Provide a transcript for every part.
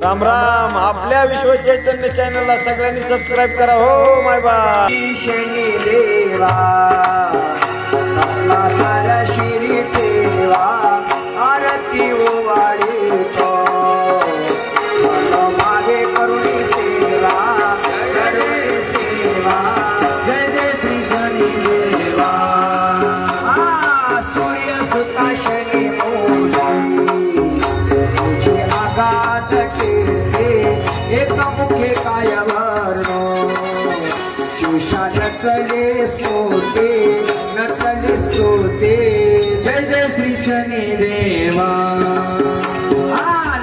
राम राम। आपल्या विश्व चैतन्य चॅनलला सगळ्यांनी सबस्क्राईब करा हो माय बा। शनी देवा सारा शिरी देवा आरती ओवाळीतो मागे करुणी सेवा करुणी सेवा। जय जय श्री शनी देवा। सूर्य सुता शनी तुझे आघात केले एक मुखे काय वर्णो तुषा नचले स्तोते नचले स्तोते। जय जय श्री शनी देवा।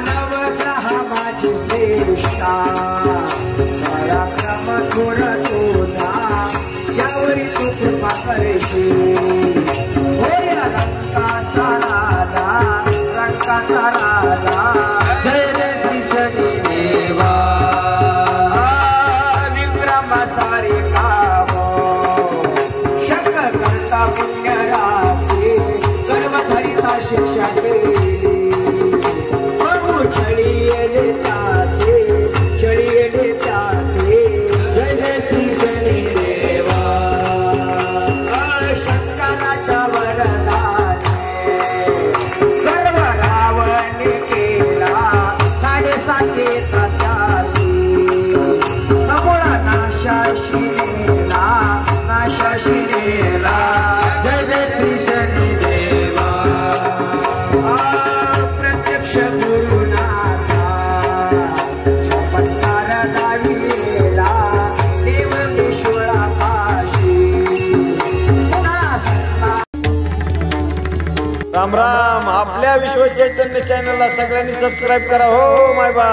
नवग्रह माझी श्रेष्ठा पराक्रम थोर तुझा ज्यावरी तू कृपा करशील होय रंगाचा राजा रंगाचा राजा। जय जय श्री शनी देवा। विक्रम सारे काम शक करता पुण्य राशी गर्भधरिता शिक्षा केली प्रभू छळीले त्यासे छळीले त्यासे। जय जय श्री शनी देवा। शंकराच्या वरदाने गर्भ रावण केला 7.5 तात्यासी समोळा नाशाशी नेला नाशाशी नेला। जय जय श्री शनी देवा। प्रत्यक्ष गुरुनाथा चमत्कार दाविलेला देव विश्वळा पाशी पुन्हा संता। राम राम। आपल्या विश्व चैतन्य चॅनलला सगळ्यांनी सबस्क्राईब करा हो माय बा।